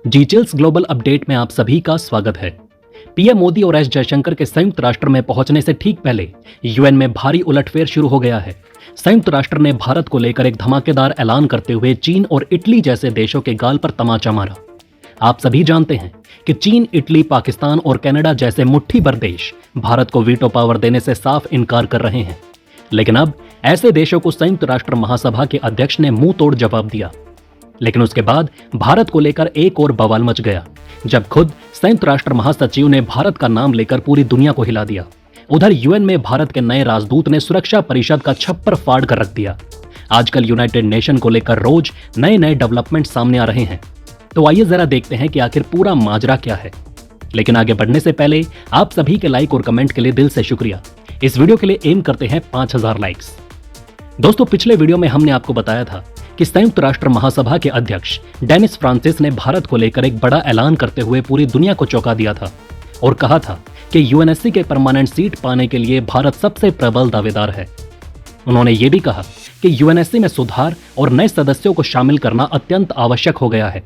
जी chills global update में आप सभी का स्वागत है। पीएम मोदी और एस जयशंकर के संयुक्त राष्ट्र में पहुंचने से ठीक पहले यूएन में भारी उलटफेर शुरू हो गया है। संयुक्त राष्ट्र ने भारत को लेकर एक धमाकेदार ऐलान करते हुए चीन और इटली जैसे देशों के गाल पर तमाचा मारा। आप सभी जानते हैं कि चीन, इटली, पाकिस्तान और कनाडा जैसे मुट्ठी भर देश भारत को वीटो पावर देने से साफ इनकार कर रहे हैं। लेकिन अब ऐसे देशों को संयुक्त राष्ट्र महासभा के अध्यक्ष ने मुंह तोड़ जवाब दिया। लेकिन उसके बाद भारत को लेकर एक और बवाल मच गया, जब खुद संयुक्त राष्ट्र महासचिव ने भारत का नाम लेकर पूरी दुनिया को हिला दिया। उधर यूएन में भारत के नए राजदूत ने सुरक्षा परिषद का छप्पर फाड़ कर रख दिया। आजकल यूनाइटेड नेशन को लेकर रोज नए नए डेवलपमेंट सामने आ रहे हैं। तो आइए जरा देखते हैं कि आखिर पूरा माजरा क्या है। लेकिन आगे बढ़ने से पहले आप सभी के लाइक और कमेंट के लिए दिल से शुक्रिया। इस वीडियो के लिए एम करते हैं 5000 लाइक्स। दोस्तों, पिछले वीडियो में हमने आपको बताया था कि संयुक्त राष्ट्र महासभा के अध्यक्ष डेनिस फ्रांसिस ने भारत को लेकर एक बड़ा ऐलान करते हुए पूरी दुनिया को चौंका दिया था और कहा था कि यूएनएससी के परमानेंट सीट पाने के लिए भारत सबसे प्रबल दावेदार है। उन्होंने ये भी कहा कि यूएनएससी में सुधार और नए सदस्यों को शामिल करना अत्यंत आवश्यक हो गया है।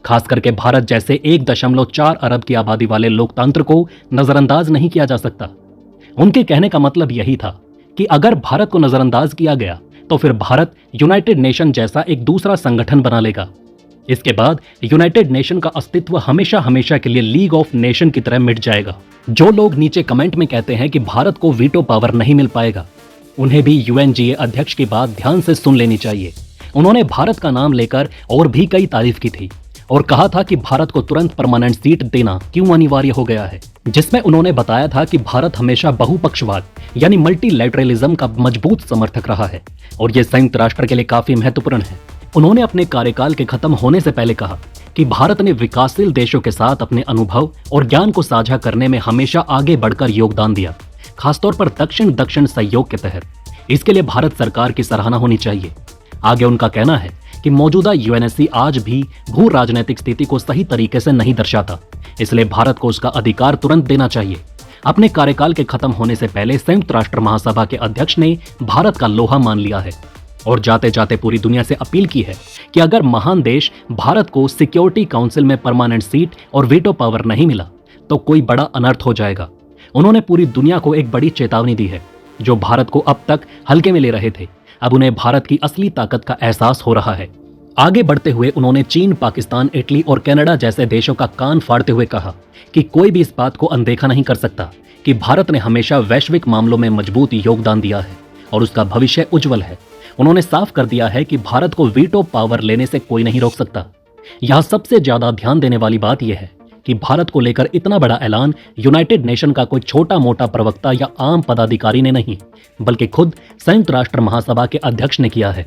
खास करके भारत जैसे 1.4 अरब की आबादी वाले लोकतंत्र को नजरअंदाज नहीं किया जा सकता। उनके कहने का मतलब यही था कि अगर भारत को नजरअंदाज किया गया तो फिर भारत यूनाइटेड नेशन जैसा एक दूसरा संगठन बना लेगा। इसके बाद यूनाइटेड नेशन का अस्तित्व हमेशा हमेशा के लिए लीग ऑफ नेशन की तरह मिट जाएगा। जो लोग नीचे कमेंट में कहते हैं कि भारत को वीटो पावर नहीं मिल पाएगा, उन्हें भी यूएनजीए अध्यक्ष की बात ध्यान से सुन लेनी चाहिए। उन्होंने भारत का नाम लेकर और भी कई तारीफ की थी और कहा था कि भारत को तुरंत परमानेंट सीट देना क्यों अनिवार्य हो गया है, जिसमें उन्होंने बताया था कि भारत हमेशा बहुपक्षवाद यानी मल्टीलैटरलिज्म का मजबूत समर्थक रहा है और यह संयुक्त राष्ट्र के लिए काफी महत्वपूर्ण है। उन्होंने अपने कार्यकाल के खत्म होने से पहले कहा कि भारत ने विकासशील देशों के साथ अपने अनुभव और ज्ञान को साझा करने में हमेशा आगे बढ़कर योगदान दिया, खासतौर पर दक्षिण दक्षिण सहयोग के तहत। इसके लिए भारत सरकार की सराहना होनी चाहिए। आगे उनका कहना है कि मौजूदा यूएनएससी आज भी भू राजनीतिक स्थिति को सही तरीके से नहीं दर्शाता, इसलिए भारत को उसका अधिकार तुरंत देना चाहिए। अपने कार्यकाल के खत्म होने से पहले संयुक्त राष्ट्र महासभा के अध्यक्ष ने भारत का लोहा मान लिया है और जाते जाते पूरी दुनिया से अपील की है कि अगर महान देश भारत को सिक्योरिटी काउंसिल में परमानेंट सीट और वीटो पावर नहीं मिला तो कोई बड़ा अनर्थ हो जाएगा। उन्होंने पूरी दुनिया को एक बड़ी चेतावनी दी है। जो भारत को अब तक हल्के में ले रहे थे, अब उन्हें भारत की असली ताकत का एहसास हो रहा है। आगे बढ़ते हुए उन्होंने चीन, पाकिस्तान, इटली और कनाडा जैसे देशों का कान फाड़ते हुए कहा कि कोई भी इस बात को अनदेखा नहीं कर सकता कि भारत ने हमेशा वैश्विक मामलों में मजबूत योगदान दिया है और उसका भविष्य उज्जवल है। उन्होंने साफ कर दिया है कि भारत को वीटो पावर लेने से कोई नहीं रोक सकता। यहाँ सबसे ज्यादा ध्यान देने वाली बात यह है कि भारत को लेकर इतना बड़ा ऐलान यूनाइटेड नेशन का कोई छोटा मोटा प्रवक्ता या आम पदाधिकारी ने नहीं, बल्कि खुद संयुक्त राष्ट्र महासभा के अध्यक्ष ने किया है,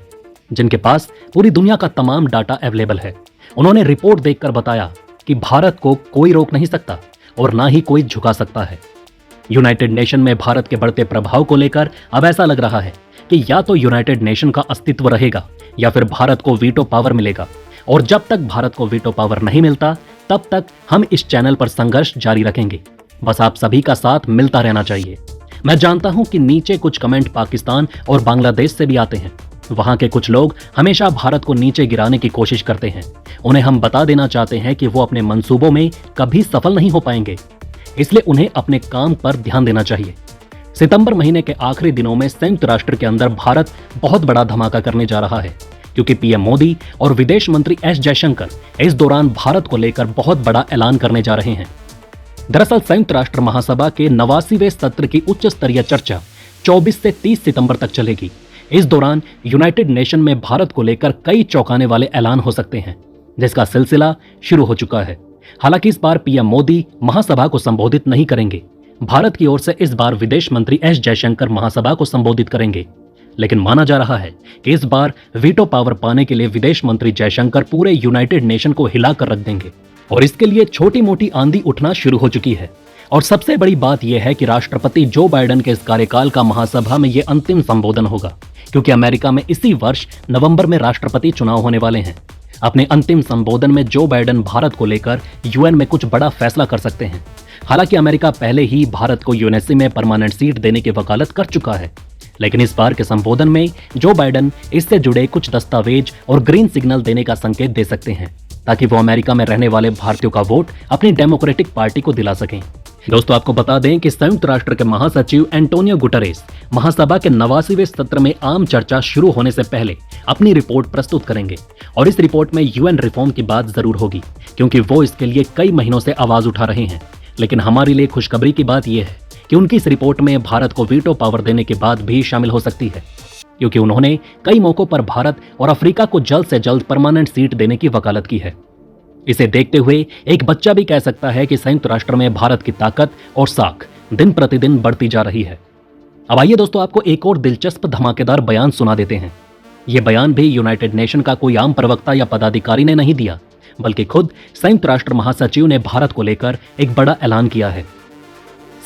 जिनके पास पूरी दुनिया का तमाम डाटा अवेलेबल है। उन्होंने रिपोर्ट देखकर बताया कि भारत को कोई रोक नहीं सकता और ना ही कोई झुका सकता है। यूनाइटेड नेशन में भारत के बढ़ते प्रभाव को लेकर अब ऐसा लग रहा है कि या तो यूनाइटेड नेशन का अस्तित्व रहेगा या फिर भारत को वीटो पावर मिलेगा। और जब तक भारत को वीटो पावर नहीं मिलता, तब तक हम इस चैनल पर संघर्ष जारी रखेंगे। बस आप सभी का साथ मिलता रहना चाहिए। मैं जानता हूं कि नीचे कुछ कमेंट पाकिस्तान और बांग्लादेश से भी आते हैं। वहां के कुछ लोग हमेशा भारत को नीचे गिराने की कोशिश करते हैं। उन्हें हम बता देना चाहते हैं कि वो अपने मंसूबों में कभी सफल नहीं हो पाएंगे, इसलिए उन्हें अपने काम पर ध्यान देना चाहिए। सितंबर महीने के आखिरी दिनों में संयुक्त राष्ट्र के अंदर भारत बहुत बड़ा धमाका करने जा रहा है, क्योंकि पीएम मोदी और विदेश मंत्री एस जयशंकर इस दौरान भारत को लेकर बहुत बड़ा ऐलान करने जा रहे हैं। दरअसल संयुक्त राष्ट्र महासभा के 89वें सत्र की उच्च स्तरीय चर्चा 24 से 30 सितंबर तक चलेगी। इस दौरान यूनाइटेड नेशन में भारत को लेकर कई चौंकाने वाले ऐलान हो सकते हैं, जिसका सिलसिला शुरू हो चुका है। हालांकि इस बार पीएम मोदी महासभा को संबोधित नहीं करेंगे। भारत की ओर से इस बार विदेश मंत्री एस जयशंकर महासभा को संबोधित करेंगे। लेकिन माना जा रहा है कि इस बार वीटो पावर पाने के लिए विदेश मंत्री जयशंकर पूरे यूनाइटेड नेशन को हिलाकर रख देंगे और इसके लिए छोटी मोटी आंधी उठना शुरू हो चुकी है। और सबसे बड़ी बात यह है कि राष्ट्रपति जो बाइडेन के इस कार्यकाल का महासभा में यह अंतिम संबोधन होगा, क्योंकि अमेरिका में इसी वर्ष नवंबर में राष्ट्रपति चुनाव होने वाले हैं। अपने अंतिम संबोधन में जो बाइडेन भारत को लेकर यूएन में कुछ बड़ा फैसला कर सकते हैं। हालांकि अमेरिका पहले ही भारत को यूएनएससी में परमानेंट सीट देने की वकालत कर चुका है, लेकिन इस बार के संबोधन में जो बाइडेन इससे जुड़े कुछ दस्तावेज और ग्रीन सिग्नल देने का संकेत दे सकते हैं, ताकि वो अमेरिका में रहने वाले भारतीयों का वोट अपनी डेमोक्रेटिक पार्टी को दिला सकें। दोस्तों, आपको बता दें कि संयुक्त राष्ट्र के महासचिव एंटोनियो गुटरेस महासभा के 89वें सत्र में आम चर्चा शुरू होने से पहले अपनी रिपोर्ट प्रस्तुत करेंगे और इस रिपोर्ट में यूएन रिफॉर्म की बात जरूर होगी, क्योंकि वो इसके लिए कई महीनों से आवाज उठा रहे हैं। लेकिन हमारे लिए खुशखबरी की बात यह है कि उनकी इस रिपोर्ट में भारत को वीटो पावर देने की बात भी शामिल हो सकती है, क्योंकि उन्होंने कई मौकों पर भारत और अफ्रीका को जल्द से जल्द परमानेंट सीट देने की वकालत की है। इसे देखते हुए एक बच्चा भी कह सकता है कि संयुक्त राष्ट्र में भारत की ताकत और साख दिन प्रतिदिन बढ़ती जा रही है। अब आइए दोस्तों, आपको एक और दिलचस्प धमाकेदार बयान सुना देते हैं। यह बयान भी यूनाइटेड नेशन का कोई आम प्रवक्ता या पदाधिकारी ने नहीं दिया, बल्कि खुद संयुक्त राष्ट्र महासचिव ने भारत को लेकर एक बड़ा ऐलान किया है।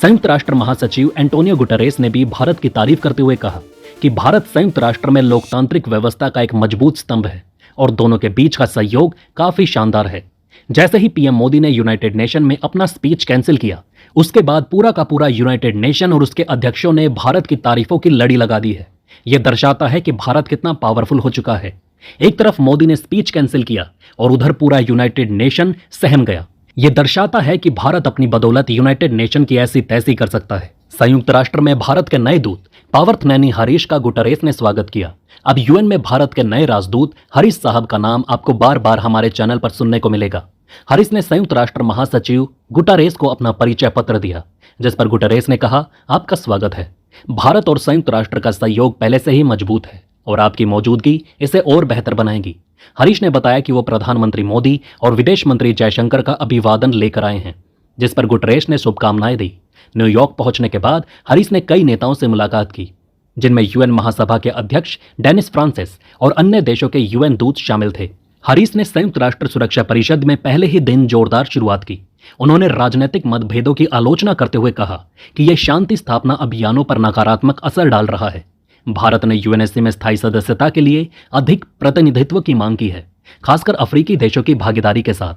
संयुक्त राष्ट्र महासचिव एंटोनियो गुटरेस ने भी भारत की तारीफ करते हुए कहा कि भारत संयुक्त राष्ट्र में लोकतांत्रिक व्यवस्था का एक मजबूत स्तंभ है और दोनों के बीच का सहयोग काफी शानदार है। जैसे ही पीएम मोदी ने यूनाइटेड नेशन में अपना स्पीच कैंसिल किया, उसके बाद पूरा का पूरा यूनाइटेड नेशन और उसके अध्यक्षों ने भारत की तारीफों की लड़ी लगा दी है। यह दर्शाता है कि भारत कितना पावरफुल हो चुका है। एक तरफ मोदी ने स्पीच कैंसिल किया और उधर पूरा यूनाइटेड नेशन सहम गया। यह दर्शाता है कि भारत अपनी बदौलत यूनाइटेड नेशन की ऐसी तैसी कर सकता है। संयुक्त राष्ट्र में भारत के नए दूत पावर्थनैनी हरीश का गुटरेस ने स्वागत किया। अब यूएन में भारत के नए राजदूत हरीश साहब का नाम आपको बार बार हमारे चैनल पर सुनने को मिलेगा। हरीश ने संयुक्त राष्ट्र महासचिव गुटरेस को अपना परिचय पत्र दिया, जिस पर गुटरेस ने कहा, आपका स्वागत है। भारत और संयुक्त राष्ट्र का सहयोग पहले से ही मजबूत है और आपकी मौजूदगी इसे और बेहतर बनाएगी। हरीश ने बताया कि वो प्रधानमंत्री मोदी और विदेश मंत्री जयशंकर का अभिवादन लेकर आए हैं, जिस पर गुटरेस ने शुभकामनाएं दी। न्यूयॉर्क पहुंचने के बाद हरीश ने कई नेताओं से मुलाकात की, जिनमें यूएन महासभा के अध्यक्ष डेनिस फ्रांसिस और अन्य देशों के यूएन दूत शामिल थे। हरीश ने संयुक्त राष्ट्र सुरक्षा परिषद में पहले ही दिन जोरदार शुरुआत की। उन्होंने राजनीतिक मतभेदों की आलोचना करते हुए कहा कि यह शांति स्थापना अभियानों पर नकारात्मक असर डाल रहा है। भारत ने यूएनएससी में स्थायी सदस्यता के लिए अधिक प्रतिनिधित्व की मांग की है, खासकर अफ्रीकी देशों की भागीदारी के साथ।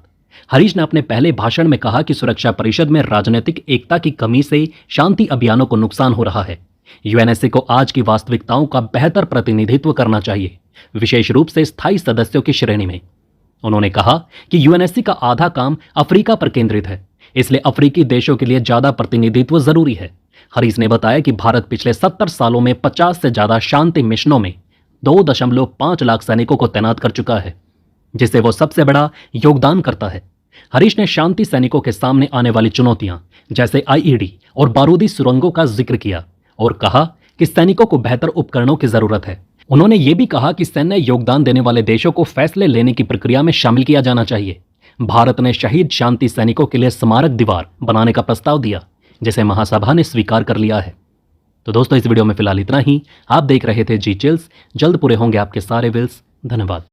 हरीश ने अपने पहले भाषण में कहा कि सुरक्षा परिषद में राजनीतिक एकता की कमी से शांति अभियानों को नुकसान हो रहा है। यूएनएससी को आज की वास्तविकताओं का बेहतर प्रतिनिधित्व करना चाहिए, विशेष रूप से स्थायी सदस्यों की श्रेणी में। उन्होंने कहा कि यूएनएससी का आधा काम अफ्रीका पर केंद्रित है, इसलिए अफ्रीकी देशों के लिए ज्यादा प्रतिनिधित्व जरूरी है। हरीश ने बताया कि भारत पिछले 70 सालों में 50 से ज्यादा शांति मिशनों में 2.5 लाख सैनिकों को तैनात कर चुका है, जिससे वो सबसे बड़ा योगदान करता है। हरीश ने शांति सैनिकों के सामने आने वाली चुनौतियां जैसे आईईडी और बारूदी सुरंगों का जिक्र किया और कहा कि सैनिकों को बेहतर उपकरणों की जरूरत है। उन्होंने ये भी कहा कि सैन्य योगदान देने वाले देशों को फैसले लेने की प्रक्रिया में शामिल किया जाना चाहिए। भारत ने शहीद शांति सैनिकों के लिए स्मारक दीवार बनाने का प्रस्ताव दिया, जिसे महासभा ने स्वीकार कर लिया है। तो दोस्तों, इस वीडियो में फिलहाल इतना ही। आप देख रहे थे जी चिल्स। जल्द पूरे होंगे आपके सारे विल्स। धन्यवाद।